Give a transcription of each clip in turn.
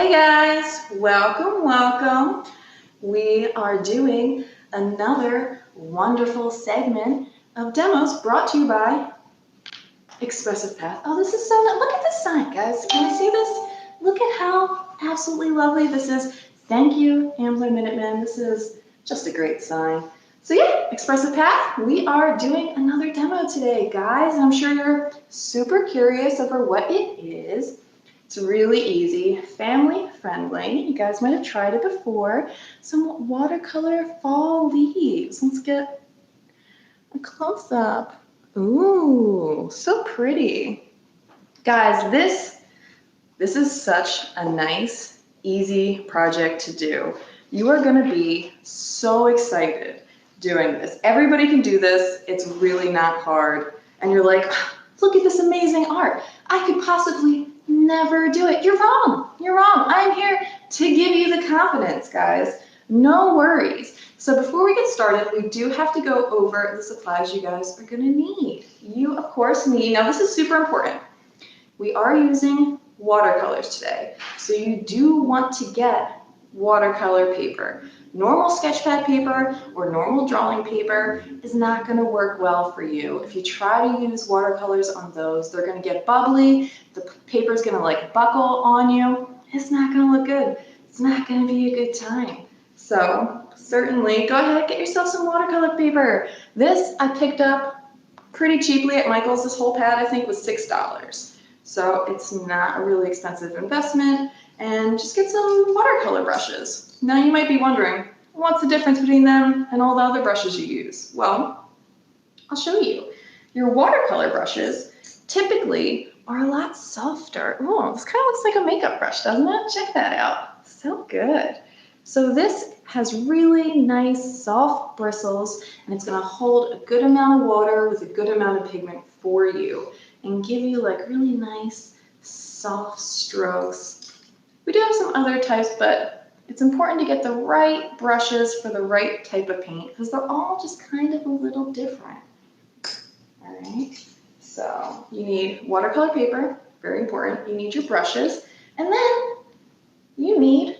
Hey guys, welcome. We are doing another wonderful segment of demos brought to you by Expressive Path. Oh, this is so nice. Look at this sign, guys. Can you see this? Look at how absolutely lovely this is. Thank you, Hamlin Minutemen. This is just a great sign. So yeah, Expressive Path, we are doing another demo today, guys. I'm sure you're super curious over what it is. It's really easy, family friendly. You guys might have tried it before. Some watercolor fall leaves. Let's get a close up. Ooh, so pretty. Guys, this is such a nice, easy project to do. You are gonna be so excited doing this. Everybody can do this. It's really not hard. And you're like, look at this amazing art. I could possibly never do it. You're wrong. You're wrong. I'm here to give you the confidence, guys. No worries. So before we get started, we do have to go over the supplies you guys are going to need. You, of course, need, now this is super important. We are using watercolors today. So you do want to get watercolor paper. Normal sketch pad paper or normal drawing paper is not going to work well for you. If you try to use watercolors on those, they're going to get bubbly, the paper is going to like buckle on you. It's not going to look good. It's not going to be a good time. So certainly go ahead and get yourself some watercolor paper. This I picked up pretty cheaply at Michael's. This whole pad I think was $6. So it's not a really expensive investment. And just get some watercolor brushes. Now you might be wondering, what's the difference between them and all the other brushes you use? Well, I'll show you. Your watercolor brushes typically are a lot softer. Oh, this kind of looks like a makeup brush, doesn't it? Check that out. So good. So this has really nice soft bristles, and it's going to hold a good amount of water with a good amount of pigment for you and give you like really nice soft strokes. We do have some other types, but it's important to get the right brushes for the right type of paint because they're all just kind of a little different. All right, so you need watercolor paper, very important. You need your brushes, and then you need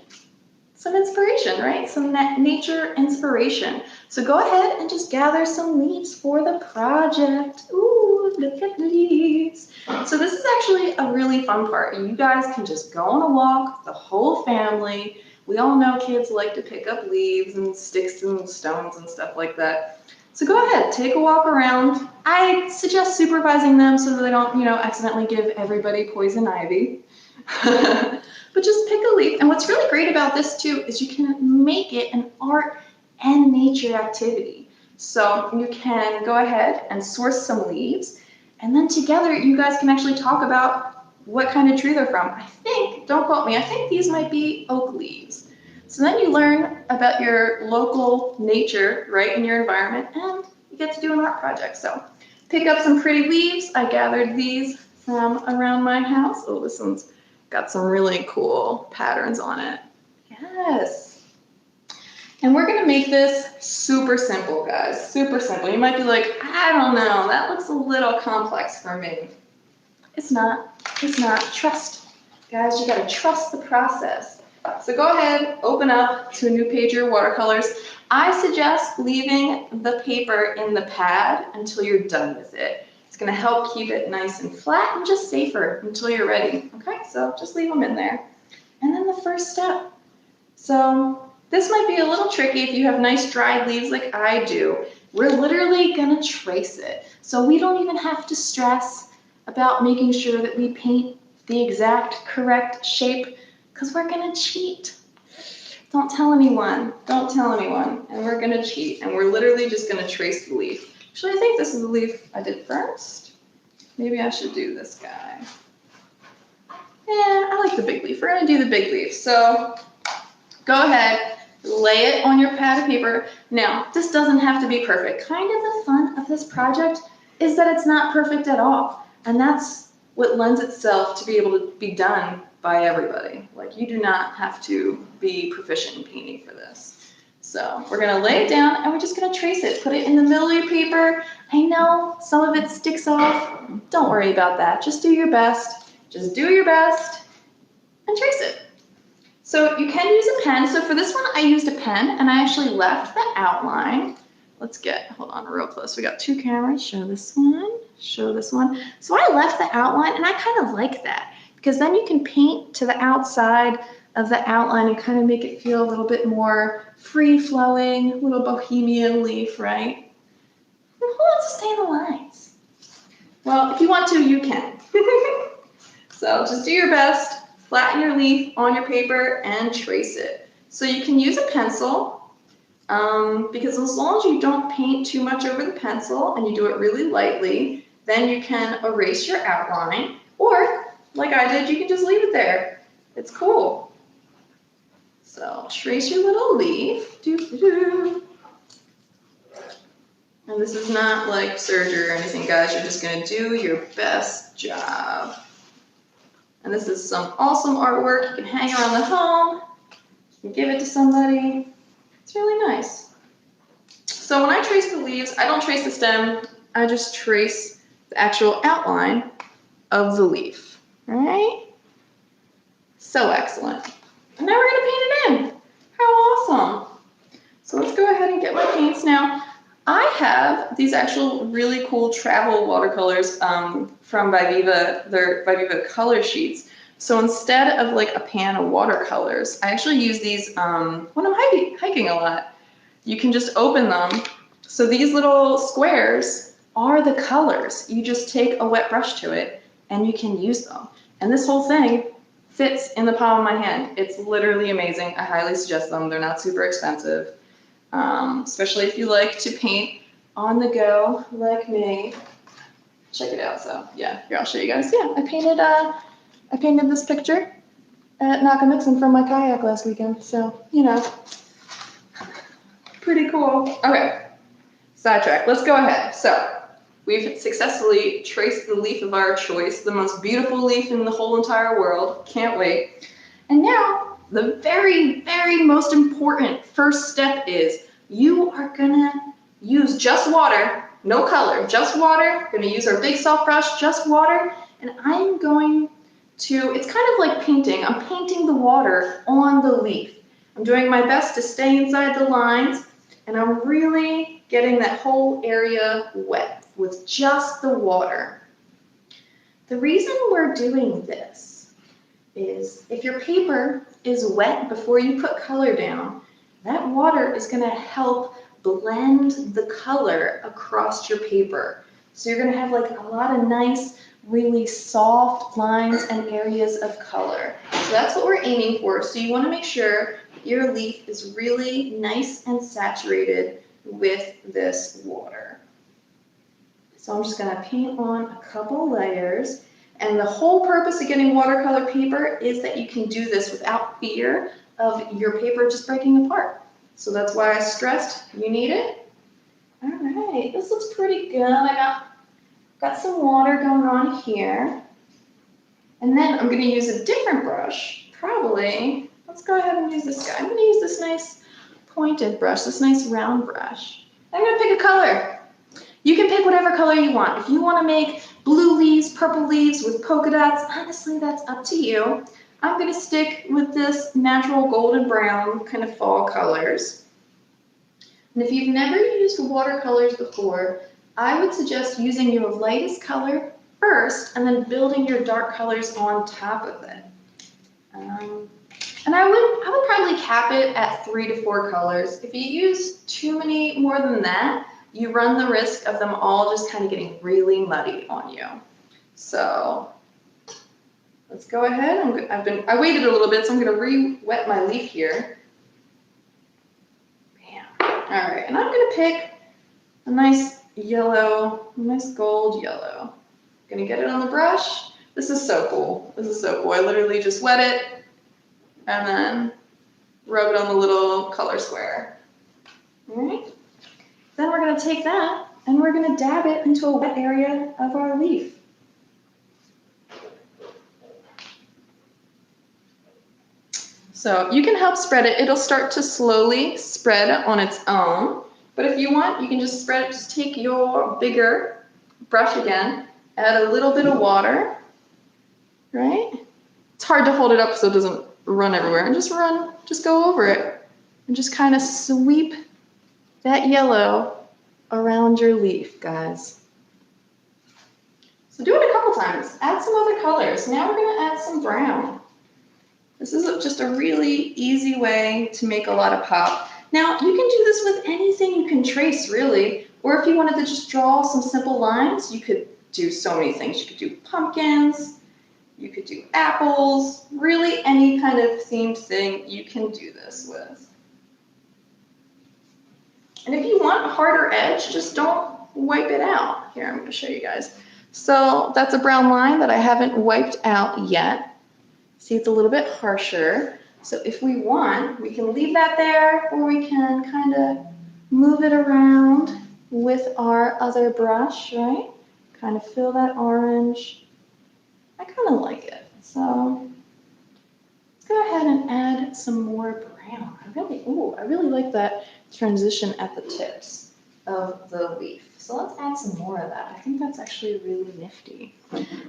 some inspiration, right? Some nature inspiration. So go ahead and just gather some leaves for the project. Ooh, look at leaves. So this is actually a really fun part. You guys can just go on a walk, the whole family. We all know kids like to pick up leaves and sticks and stones and stuff like that. So go ahead, take a walk around. I suggest supervising them so that they don't, accidentally give everybody poison ivy. But just pick a leaf. And what's really great about this too is you can make it an art and nature activity. So you can go ahead and source some leaves, and then together you guys can actually talk about what kind of tree they're from. I think, don't quote me, I think these might be oak leaves. So then you learn about your local nature, right, in your environment, and you get to do an art project. So pick up some pretty leaves. I gathered these from around my house. Oh, this one's got some really cool patterns on it. Yes. And we're gonna make this super simple, guys, super simple. You might be like, I don't know, that looks a little complex for me. It's not. Trust. Guys, you gotta trust the process. So go ahead, open up to a new page of your watercolors. I suggest leaving the paper in the pad until you're done with it. It's going to help keep it nice and flat and just safer until you're ready. Okay, so just leave them in there. And then the first step. So this might be a little tricky if you have nice dried leaves like I do. We're literally going to trace it. So we don't even have to stress about making sure that we paint the exact correct shape because we're going to cheat. Don't tell anyone. Don't tell anyone. And we're going to cheat. And we're literally just going to trace the leaf. Actually, I think this is the leaf I did first. Maybe I should do this guy. Yeah, I like the big leaf. We're going to do the big leaf. So go ahead, lay it on your pad of paper. Now, this doesn't have to be perfect. Kind of the fun of this project is that it's not perfect at all. And that's what lends itself to be able to be done by everybody. Like, you do not have to be proficient in painting for this. So we're going to lay it down and we're just going to trace it. Put it in the middle of your paper. I know some of it sticks off. Don't worry about that. Just do your best. Just do your best and trace it. So you can use a pen. So for this one, I used a pen and I actually left the outline. Hold on real close. We got two cameras. Show this one, show this one. So I left the outline and I kind of like that because then you can paint to the outside of the outline and kind of make it feel a little bit more free-flowing, a little bohemian leaf, right? Who wants to stay in the lines? Well, if you want to, you can. So just do your best, flatten your leaf on your paper and trace it. So you can use a pencil because as long as you don't paint too much over the pencil and you do it really lightly, then you can erase your outline. Or, like I did, you can just leave it there. It's cool. So trace your little leaf. And this is not like surgery or anything, guys. You're just going to do your best job. And this is some awesome artwork. You can hang around the home. You can give it to somebody. It's really nice. So when I trace the leaves, I don't trace the stem. I just trace the actual outline of the leaf. All right? So excellent. And now we're going to paint it in. How awesome. So let's go ahead and get my paints now. I have these actual really cool travel watercolors from Viviva. They're Viviva color sheets. So instead of like a pan of watercolors, I actually use these when I'm hiking a lot. You can just open them. So these little squares are the colors. You just take a wet brush to it and you can use them. And this whole thing fits in the palm of my hand. It's literally amazing. I highly suggest them. They're not super expensive. Especially if you like to paint on the go like me. Check it out. So yeah, here I'll show you guys. Yeah, I painted this picture at Nakamixon from my kayak last weekend. So, you know, pretty cool. Okay, sidetrack. Let's go ahead. So we've successfully traced the leaf of our choice, the most beautiful leaf in the whole entire world. Can't wait. And now, the very, very most important first step is you are gonna use just water, no color, just water. We're gonna use our big soft brush, just water, and I'm going to, it's kind of like painting. I'm painting the water on the leaf. I'm doing my best to stay inside the lines, and I'm really getting that whole area wet with just the water. The reason we're doing this is if your paper is wet before you put color down, that water is going to help blend the color across your paper. So you're going to have like a lot of nice, really soft lines and areas of color. So that's what we're aiming for. So you want to make sure your leaf is really nice and saturated with this water. So I'm just going to paint on a couple layers. And the whole purpose of getting watercolor paper is that you can do this without fear of your paper just breaking apart. So that's why I stressed you need it. All right, this looks pretty good. I got some water going on here. And then I'm going to use a different brush, probably. Let's go ahead and use this guy. I'm going to use this nice pointed brush, this nice round brush. I'm going to pick a color. You can pick whatever color you want. If you want to make blue leaves, purple leaves with polka dots, honestly, that's up to you. I'm going to stick with this natural golden brown kind of fall colors. And if you've never used watercolors before, I would suggest using your lightest color first and then building your dark colors on top of it. And I would probably cap it at 3 to 4 colors. If you use too many more than that, you run the risk of them all just kind of getting really muddy on you. So let's go ahead. I waited a little bit, so I'm going to re-wet my leaf here. Bam. All right, and I'm going to pick a nice yellow, nice gold yellow. I'm going to get it on the brush. This is so cool. This is so cool. I literally just wet it and then rub it on the little color square. All right. Then we're going to take that and we're going to dab it into a wet area of our leaf. So you can help spread it. It'll start to slowly spread on its own. But if you want, you can just spread it. Just take your bigger brush again, add a little bit of water, right? It's hard to hold it up so it doesn't run everywhere, and just go over it, and just kind of sweep that yellow around your leaf, guys. So do it a couple times. Add some other colors. Now we're going to add some brown. This is just a really easy way to make a lot of pop. Now, you can do this with anything you can trace, really. Or if you wanted to just draw some simple lines, you could do so many things. You could do pumpkins, you could do apples, really any kind of themed thing you can do this with. And if you want a harder edge, just don't wipe it out. Here, I'm going to show you guys. So that's a brown line that I haven't wiped out yet. See, it's a little bit harsher. So if we want, we can leave that there, or we can kind of move it around with our other brush, right? Kind of fill that orange. I kind of like it. So let's go ahead and add some more brown. I really like that transition at the tips of the leaf. So let's add some more of that. I think that's actually really nifty.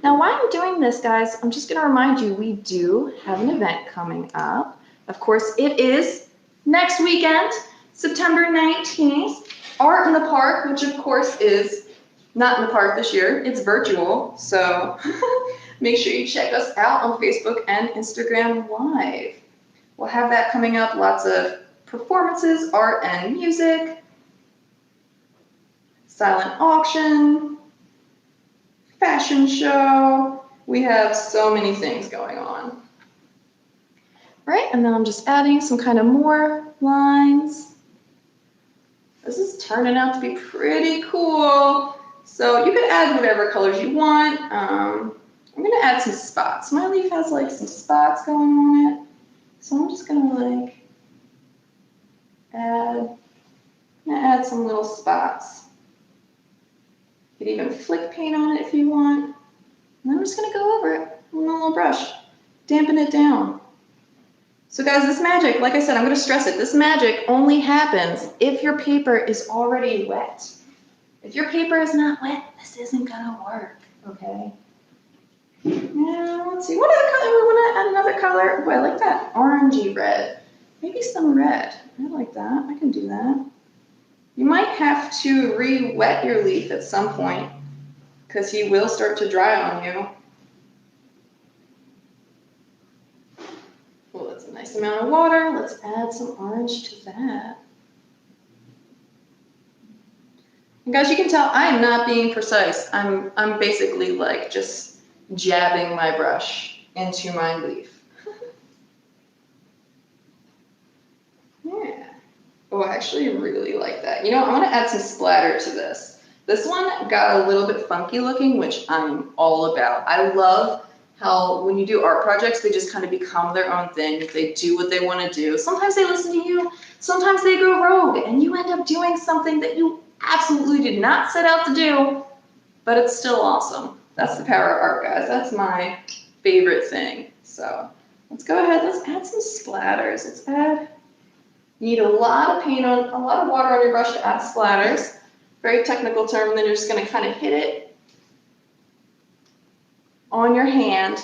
Now, while I'm doing this, guys, I'm just going to remind you we do have an event coming up. Of course, it is next weekend, September 19th, Art in the Park, which of course is not in the park this year. It's virtual, so make sure you check us out on Facebook and Instagram Live. We'll have that coming up, lots of performances, art and music, silent auction, fashion show. We have so many things going on. Right, and then I'm just adding some kind of more lines. This is turning out to be pretty cool. So you could add whatever colors you want. I'm gonna add some spots. My leaf has like some spots going on it. So I'm just gonna add some little spots. You could even flick paint on it if you want. And then I'm just gonna go over it with a little brush, dampen it down. So guys, this magic, like I said, I'm gonna stress it, this magic only happens if your paper is already wet. If your paper is not wet, this isn't gonna work, okay? Now, let's see, what other color? We wanna add another color. Oh, I like that orangey red. Maybe some red. I like that, I can do that. You might have to re-wet your leaf at some point because he will start to dry on you. Well, that's a nice amount of water. Let's add some orange to that. And guys, you can tell I am not being precise. I'm basically like just jabbing my brush into my leaf. Yeah. Oh, I actually really like that. You know, I want to add some splatter to this. This one got a little bit funky looking, which I'm all about. I love how when you do art projects, they just kind of become their own thing. They do what they want to do. Sometimes they listen to you. Sometimes they go rogue, and you end up doing something that you absolutely did not set out to do, but it's still awesome. That's the power of art, guys. That's my favorite thing. So let's go ahead. Let's add some splatters. Let's add. You need a lot of paint on, a lot of water on your brush to add splatters. Very technical term, and then you're just going to kind of hit it on your hand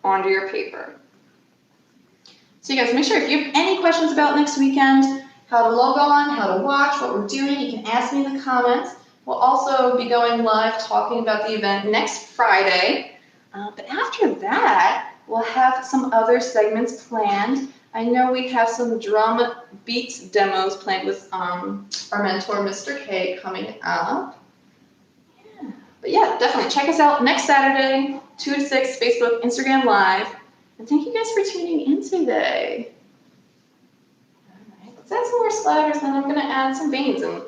onto your paper. So you guys, make sure if you have any questions about next weekend, how to log on, how to watch, what we're doing, you can ask me in the comments. We'll also be going live talking about the event next Friday. But after that, we'll have some other segments planned. I know we have some drum beats demos planned with our mentor, Mr. K, coming up. Yeah. But yeah, definitely check us out next Saturday, 2 to 6, Facebook, Instagram Live. And thank you guys for tuning in today. All right, let's add some more splatters, then I'm going to add some veins, and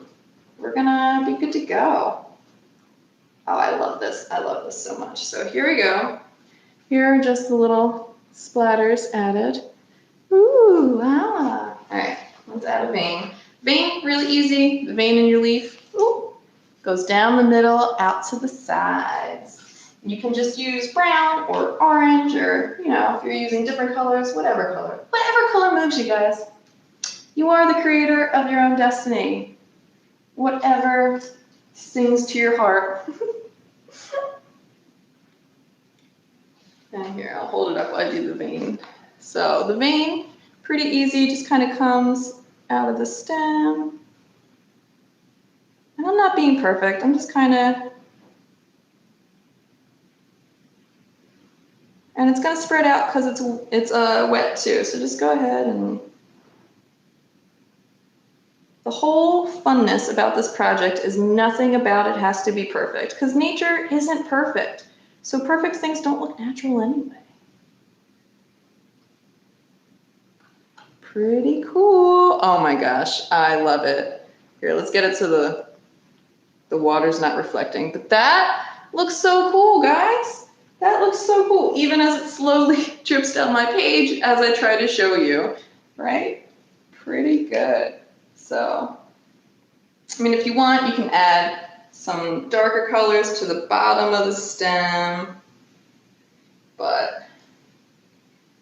we're going to be good to go. Oh, I love this. I love this so much. So here we go. Here are just the little splatters added. Ooh, ah. All right, let's add a vein. Vein, really easy. The vein in your leaf, ooh, goes down the middle, out to the sides. You can just use brown or orange, or, you know, if you're using different colors, whatever color moves you guys. You are the creator of your own destiny. Whatever sings to your heart. And here, I'll hold it up while I do the vein So the vein, pretty easy, just kind of comes out of the stem. And I'm not being perfect, I'm just kind of, and it's going to spread out because it's wet too, so just go ahead and, the whole funness about this project is nothing about it has to be perfect, because nature isn't perfect, so perfect things don't look natural anyway. Pretty cool. Oh my gosh, I love it. Here, let's get it so the water's not reflecting. But that looks so cool, guys. That looks so cool, even as it slowly drips down my page as I try to show you, right? Pretty good. So, I mean, if you want, you can add some darker colors to the bottom of the stem, but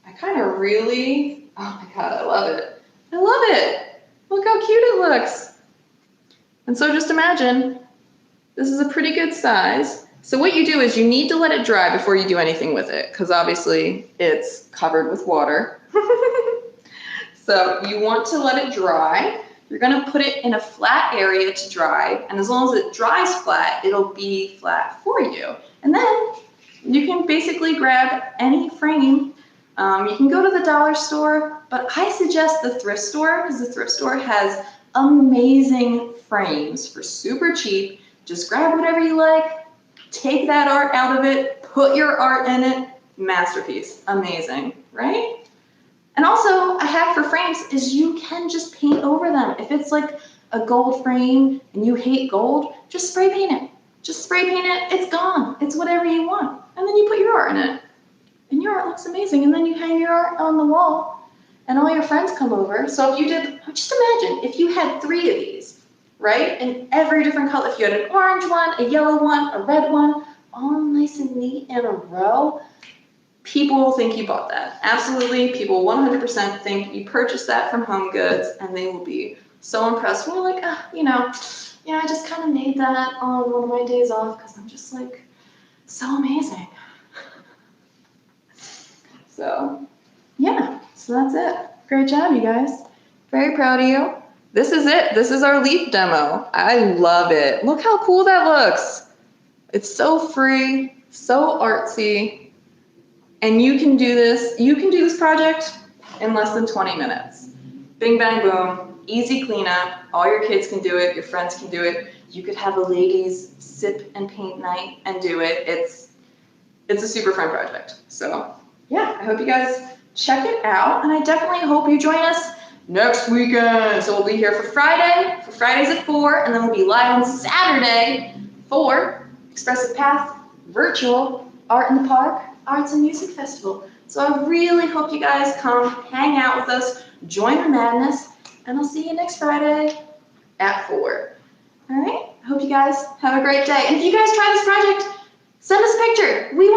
I kind of really, oh my God, I love it. I love it. Look how cute it looks. And so just imagine, this is a pretty good size. So what you do is you need to let it dry before you do anything with it, because obviously it's covered with water. So you want to let it dry. You're going to put it in a flat area to dry, and as long as it dries flat, it'll be flat for you. And then you can basically grab any frame. You can go to the dollar store, but I suggest the thrift store, because the thrift store has amazing frames for super cheap. Just grab whatever you like, take that art out of it, put your art in it, masterpiece. Amazing, right? And also, a hack for frames is you can just paint over them. If it's like a gold frame and you hate gold, just spray paint it. Just spray paint it, it's gone. It's whatever you want. And then you put your art in it. And your art looks amazing. And then you hang your art on the wall and all your friends come over. So if you did, just imagine if you had 3 of these, right? In every different color. If you had an orange one, a yellow one, a red one, all nice and neat in a row, people will think you bought that. Absolutely, people 100% think you purchased that from Home Goods, and they will be so impressed. And you're like, I just kind of made that on one of my days off because I'm just like so amazing. So, yeah, so that's it. Great job, you guys. Very proud of you. This is it. This is our leaf demo. I love it. Look how cool that looks. It's so free, so artsy. And you can do this project in less than 20 minutes. Bing, bang, boom, easy cleanup. All your kids can do it, your friends can do it. You could have a ladies' sip and paint night and do it. It's a super fun project. So yeah, I hope you guys check it out, and I definitely hope you join us next weekend. So we'll be here for Fridays at 4, and then we'll be live on Saturday for Expressive Path Virtual Art in the Park Arts and Music Festival. So I really hope you guys come hang out with us, join the madness, and I'll see you next Friday at 4. All right? I hope you guys have a great day. And if you guys try this project, send us a picture. We